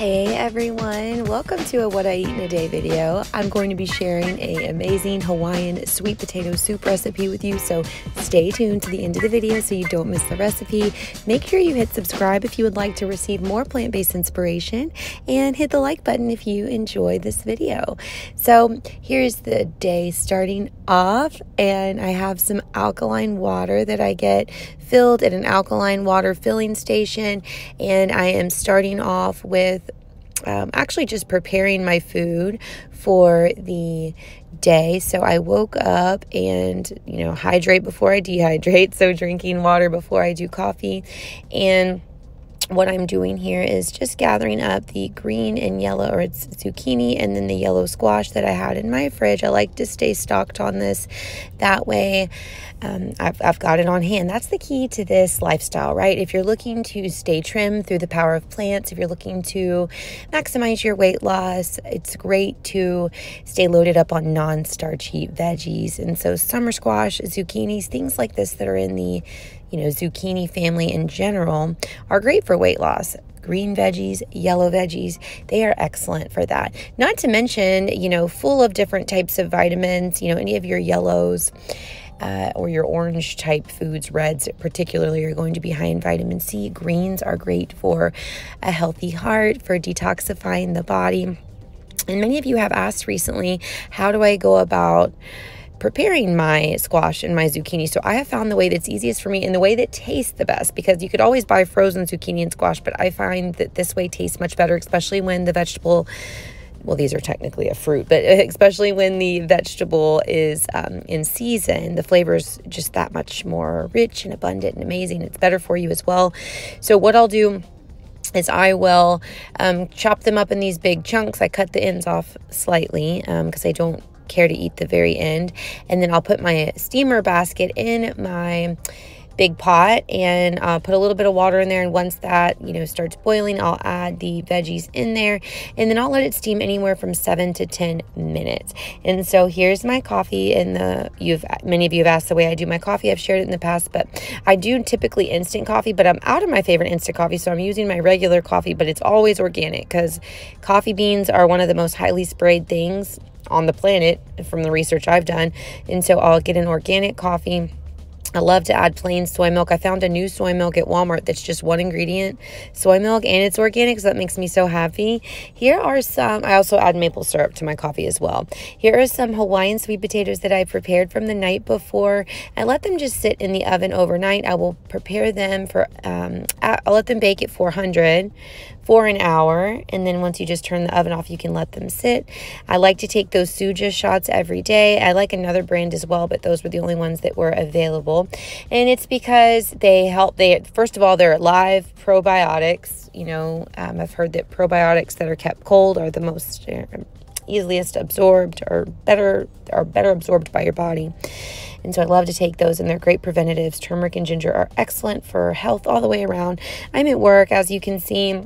Hey everyone, welcome to a What I Eat in a Day video. I'm going to be sharing an amazing Hawaiian sweet potato soup recipe with you, so stay tuned to the end of the video so you don't miss the recipe. Make sure you hit subscribe if you would like to receive more plant-based inspiration, and hit the like button if you enjoy this video. So here's the day starting off, and I have some alkaline water that I get filled at an alkaline water filling station, and I am starting off with actually just preparing my food for the day. So I woke up and, hydrate before I dehydrate. So drinking water before I do coffee. And what I'm doing here is just gathering up the green and yellow, or it's zucchini, and then the yellow squash that I had in my fridge. I like to stay stocked on this. That way, I've got it on hand. That's the key to this lifestyle, right? If you're looking to stay trim through the power of plants, if you're looking to maximize your weight loss, it's great to stay loaded up on non-starchy veggies. And so summer squash, zucchinis, things like this that are in the zucchini family in general are great for weight loss. Green veggies, yellow veggies, they are excellent for that. Not to mention, full of different types of vitamins, any of your yellows or your orange type foods, reds particularly, are going to be high in vitamin C. Greens are great for a healthy heart, for detoxifying the body. And many of you have asked recently, how do I go about preparing my squash and my zucchini? So I have found the way that's easiest for me and the way that tastes the best, because you could always buy frozen zucchini and squash, but I find that this way tastes much better, especially when the vegetable, well, these are technically a fruit, but especially when the vegetable is in season, the flavor is just that much more rich and abundant and amazing. It's better for you as well. So what I'll do is I will chop them up in these big chunks. I cut the ends off slightly because I don't care to eat the very end, and then I'll put my steamer basket in my big pot and put a little bit of water in there, and once that starts boiling, I'll add the veggies in there, and then I'll let it steam anywhere from 7 to 10 minutes. And so here's my coffee, and many of you have asked the way I do my coffee. I've shared it in the past, but I do typically instant coffee, but I'm out of my favorite instant coffee, so I'm using my regular coffee, but it's always organic, because coffee beans are one of the most highly sprayed things on the planet from the research I've done. And so I'll get an organic coffee. I love to add plain soy milk. I found a new soy milk at Walmart that's just one ingredient, soy milk, and it's organic, so that makes me so happy. Here are some, I also add maple syrup to my coffee as well. Here are some Hawaiian sweet potatoes that I prepared from the night before. I let them just sit in the oven overnight. I will prepare them for, I'll let them bake at 400 for an hour, and then once you just turn the oven off, you can let them sit. I like to take those Suja shots every day. I like another brand as well, but those were the only ones that were available. And it's because they help, first of all, they're live probiotics. I've heard that probiotics that are kept cold are the most easiest absorbed, or better absorbed by your body. And so I love to take those, and they're great preventatives. Turmeric and ginger are excellent for health all the way around. I'm at work, as you can see,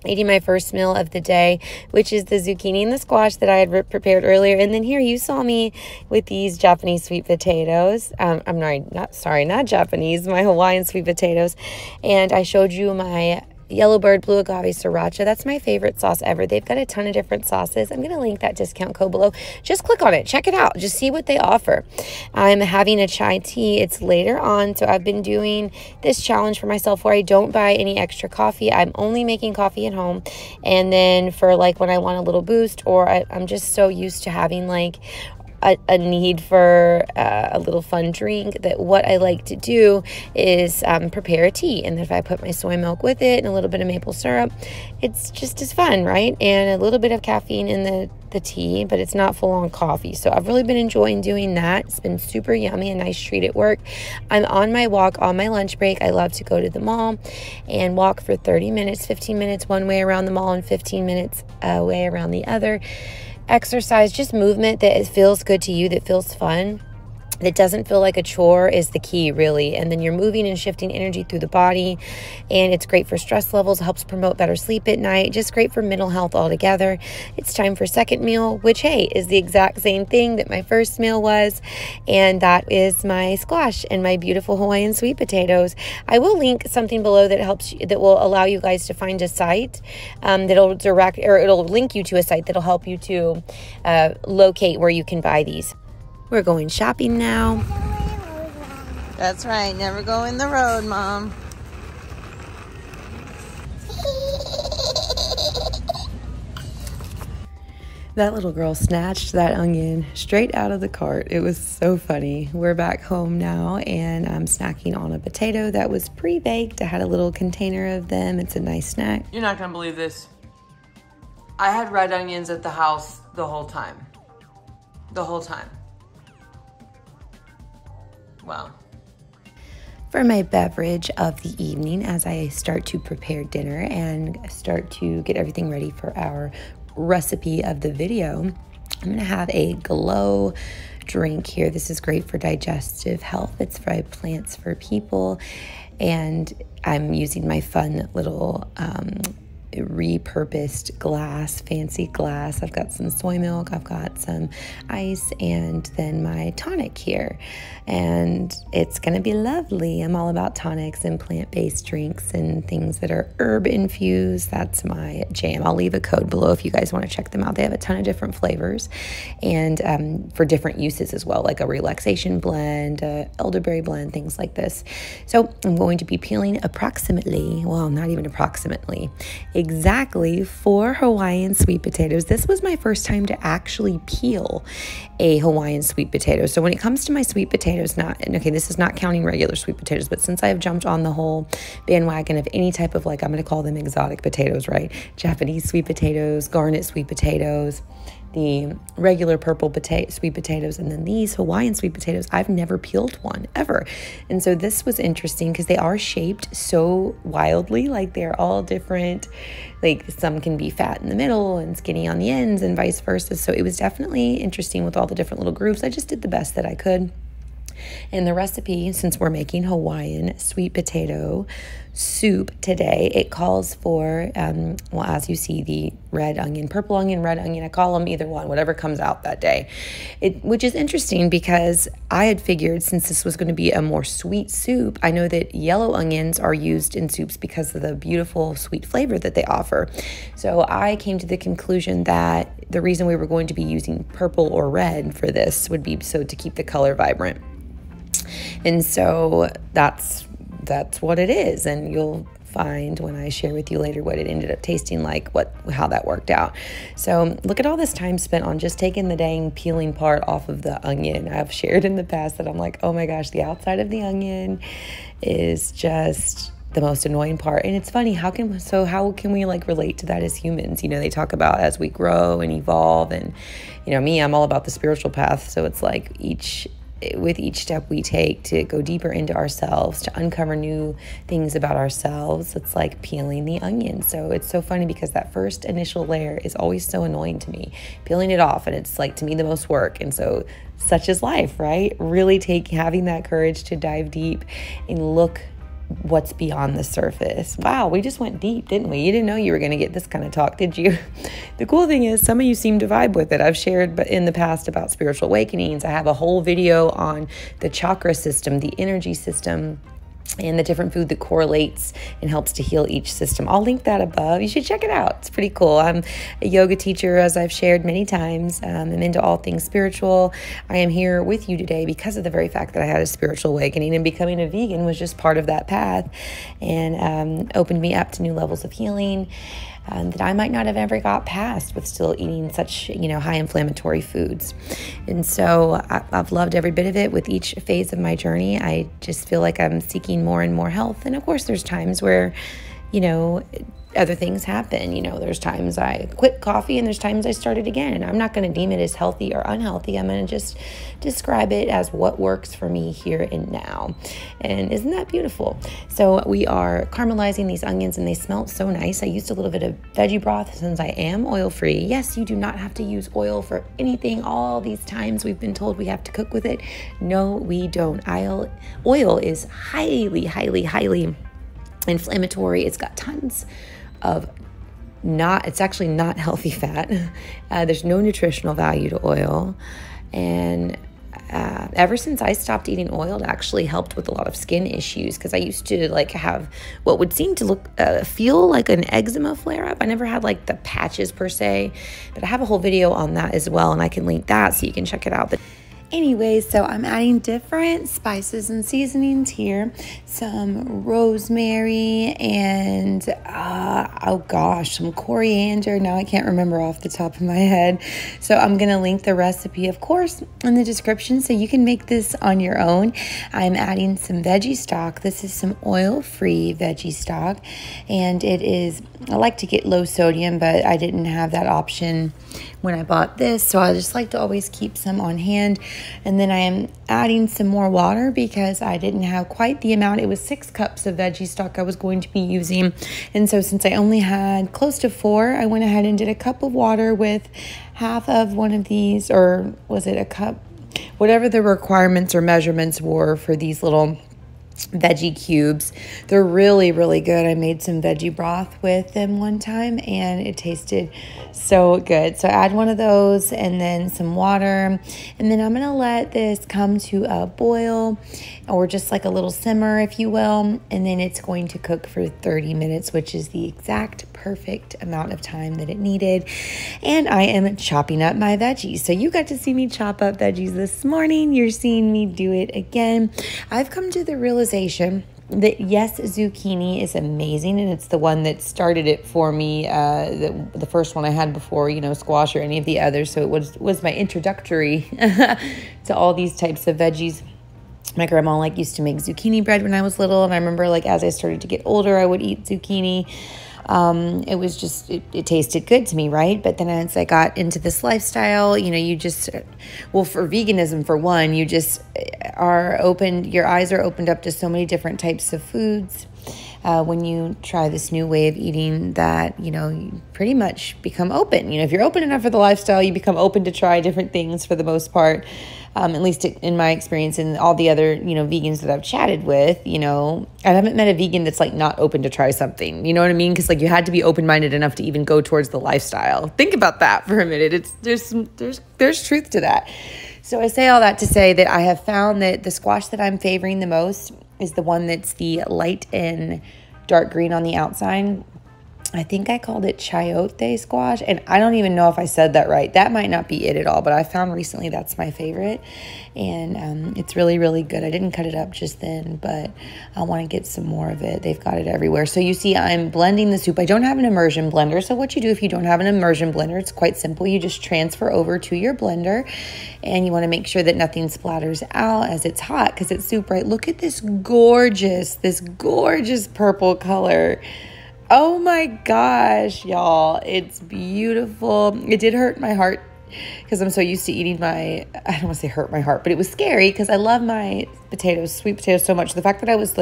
eating my first meal of the day, which is the zucchini and the squash that I had prepared earlier. And then here you saw me with these Japanese sweet potatoes. Not Japanese, my Hawaiian sweet potatoes. And I showed you my Yellowbird Blue Agave Sriracha. That's my favorite sauce ever. They've got a ton of different sauces. I'm going to link that discount code below. Just click on it. Check it out. Just see what they offer. I'm having a chai tea. It's later on, so I've been doing this challenge for myself where I don't buy any extra coffee. I'm only making coffee at home. And then for when I want a little boost, or I'm just so used to having a need for a little fun drink, that what I like to do is prepare a tea. And if I put my soy milk with it and a little bit of maple syrup, it's just as fun, right? And a little bit of caffeine in the tea, but it's not full on coffee. So I've really been enjoying doing that. It's been super yummy, a nice treat at work. I'm on my walk on my lunch break. I love to go to the mall and walk for 30 minutes, 15 minutes one way around the mall and 15 minutes way around the other. Exercise, just movement that feels good to you, that feels fun. that doesn't feel like a chore is the key, really. And then you're moving and shifting energy through the body, and it's great for stress levels, helps promote better sleep at night, just great for mental health altogether. It's time for second meal, which, hey, is the exact same thing that my first meal was, and that is my squash and my beautiful Hawaiian sweet potatoes. I will link something below that will allow you guys to find a site that'll it'll link you to a site that'll help you to locate where you can buy these. We're going shopping now. That's right. Never go in the road, Mom. That little girl snatched that onion straight out of the cart. It was so funny. We're back home now, and I'm snacking on a potato that was pre-baked. I had a little container of them. It's a nice snack. You're not gonna believe this. I had red onions at the house the whole time. The whole time. Wow. For my beverage of the evening, as I start to prepare dinner and start to get everything ready for our recipe of the video, I'm going to have a glow drink here. This is great for digestive health. It's by Plants for People, and I'm using my fun little repurposed glass, fancy glass. I've got some soy milk, I've got some ice, and then my tonic here, and it's gonna be lovely. I'm all about tonics and plant-based drinks and things that are herb infused. That's my jam. I'll leave a code below if you guys want to check them out. They have a ton of different flavors, and for different uses as well, like a relaxation blend, a elderberry blend, things like this. So I'm going to be peeling approximately, well, not even approximately, exactly 4 Hawaiian sweet potatoes. This was my first time to actually peel a Hawaiian sweet potato. So when it comes to my sweet potatoes, this is not counting regular sweet potatoes, but since I have jumped on the whole bandwagon of any type of, like, I'm going to call them exotic potatoes, right? Japanese sweet potatoes, garnet sweet potatoes, the regular purple sweet potatoes, and then these Hawaiian sweet potatoes, I've never peeled one ever. And so this was interesting because they are shaped so wildly, like they're all different. Like some can be fat in the middle and skinny on the ends and vice versa. So it was definitely interesting with all the different little groups. I just did the best that I could. And the recipe, since we're making Hawaiian sweet potato soup today, it calls for, well, as you see, the red onion, purple onion, red onion. I call them either one, whatever comes out that day. Which is interesting because I had figured since this was going to be a more sweet soup, I know that yellow onions are used in soups because of the beautiful sweet flavor that they offer. So I came to the conclusion that the reason we were going to be using purple or red for this would be so to keep the color vibrant. And so that's what it is, and you'll find when I share with you later what it ended up tasting like, how that worked out. So look at all this time spent on just taking the dang peeling part off of the onion. I've shared in the past that I'm like, oh my gosh, the outside of the onion is just the most annoying part. And it's funny, how can we like relate to that as humans? You know, they talk about as we grow and evolve, and you know, me, I'm all about the spiritual path. So it's like with each step we take to go deeper into ourselves, to uncover new things about ourselves, it's like peeling the onion. So it's so funny because that first initial layer is always so annoying to me, peeling it off, and it's like, to me, the most work. And so such is life, right? Really having that courage to dive deep and look what's beyond the surface. Wow, we just went deep, didn't we? You didn't know you were going to get this kind of talk, did you? The cool thing is some of you seem to vibe with it. I've shared in the past about spiritual awakenings. I have a whole video on the chakra system, the energy system, and the different food that correlates and helps to heal each system. I'll link that above. You should check it out. It's pretty cool. I'm a yoga teacher, as I've shared many times. I'm into all things spiritual. I am here with you today because of the very fact that I had a spiritual awakening, and becoming a vegan was just part of that path, and opened me up to new levels of healing that I might not have ever got past with still eating such, high inflammatory foods. And so I've loved every bit of it. With each phase of my journey, I just feel like I'm seeking more and more health. And of course, there's times where, other things happen. You know, there's times I quit coffee and there's times I start it again. And I'm not going to deem it as healthy or unhealthy. I'm going to just describe it as what works for me here and now. And isn't that beautiful? So we are caramelizing these onions and they smell so nice. I used a little bit of veggie broth since I am oil-free. Yes, you do not have to use oil for anything. All these times we've been told we have to cook with it. No, we don't. Oil is highly, highly, highly inflammatory. It's got tons of it's actually not healthy fat. There's no nutritional value to oil. And ever since I stopped eating oil, it actually helped with a lot of skin issues, because I used to like have what would seem to feel like an eczema flare up. I never had like the patches per se, but I have a whole video on that as well, and I can link that so you can check it out. Anyways, so I'm adding different spices and seasonings here. Some rosemary and, oh gosh, some coriander. Now I can't remember off the top of my head. So I'm going to link the recipe, of course, in the description so you can make this on your own. I'm adding some veggie stock. This is some oil-free veggie stock. And it is, I like to get low sodium, but I didn't have that option when I bought this, so I just like to always keep some on hand. And then I am adding some more water because I didn't have quite the amount. It was 6 cups of veggie stock I was going to be using, and so since I only had close to 4, I went ahead and did a cup of water with half of one of these, or was it a cup? Whatever the requirements or measurements were for these little veggie cubes. They're really, really good. I made some veggie broth with them one time and it tasted so good. So add one of those and then some water, and then I'm going to let this come to a boil, or just like a little simmer, if you will, and then it's going to cook for 30 minutes, which is the exact perfect amount of time that it needed. And I am chopping up my veggies. So you got to see me chop up veggies this morning. You're seeing me do it again. I've come to the realization that yes, zucchini is amazing, and it's the one that started it for me, the first one I had before, you know, squash or any of the others. So it was my introductory to all these types of veggies. My grandma used to make zucchini bread when I was little, and I remember as I started to get older, I would eat zucchini. It was just, it tasted good to me, right? But then as I got into this lifestyle, you know, you just, well, for veganism, for one, you just are open, your eyes are opened up to so many different types of foods. When you try this new way of eating, that, you know, you pretty much become open. You know, if you're open enough for the lifestyle, you become open to try different things for the most part. At least in my experience, and all the other, you know, vegans that I've chatted with, you know, I haven't met a vegan that's not open to try something. You know what I mean? Because you had to be open-minded enough to even go towards the lifestyle. Think about that for a minute. There's truth to that. So I say all that to say that I have found that the squash that I'm favoring the most is the one that's the light and dark green on the outside. I think I called it chayote squash, and I don't even know if I said that right. That might not be it at all, but I found recently that's my favorite, and it's really, really good. I didn't cut it up just then, but I want to get some more of it. They've got it everywhere. So you see, I'm blending the soup. I don't have an immersion blender, so what you do if you don't have an immersion blender, it's quite simple. You just transfer over to your blender, and you want to make sure that nothing splatters out as it's hot because it's soup, right? Look at this gorgeous purple color. Oh my gosh, y'all, it's beautiful. It did hurt my heart because I'm so used to eating I don't want to say hurt my heart, but it was scary because I love my potatoes, sweet potatoes, so much. The fact that I was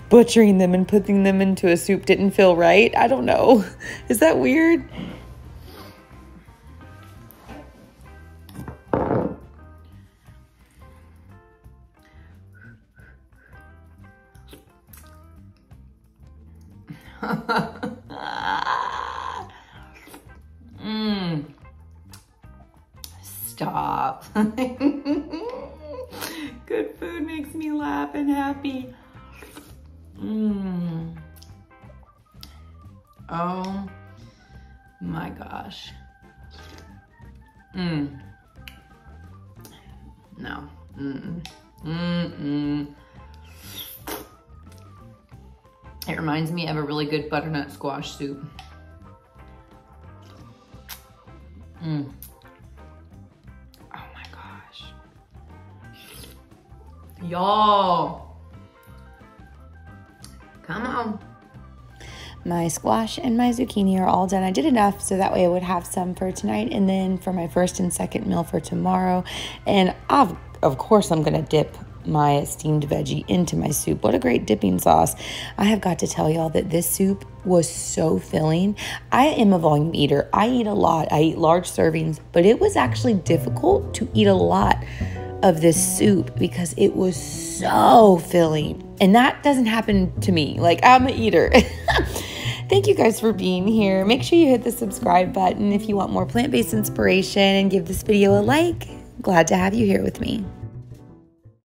butchering them and putting them into a soup didn't feel right. I don't know. Is that weird? Stop. Good food makes me laugh and happy. Oh my gosh. No. It reminds me of a really good butternut squash soup. Oh my gosh. Y'all. Come on. My squash and my zucchini are all done. I did enough so that way I would have some for tonight and then for my first and second meal for tomorrow. And of course I'm going to dip my steamed veggie into my soup. What a great dipping sauce. I have got to tell y'all that this soup was so filling. I am a volume eater. I eat a lot. I eat large servings, but it was actually difficult to eat a lot of this soup because it was so filling. And that doesn't happen to me. Like, I'm an eater. Thank you guys for being here. Make sure you hit the subscribe button if you want more plant-based inspiration and give this video a like. Glad to have you here with me.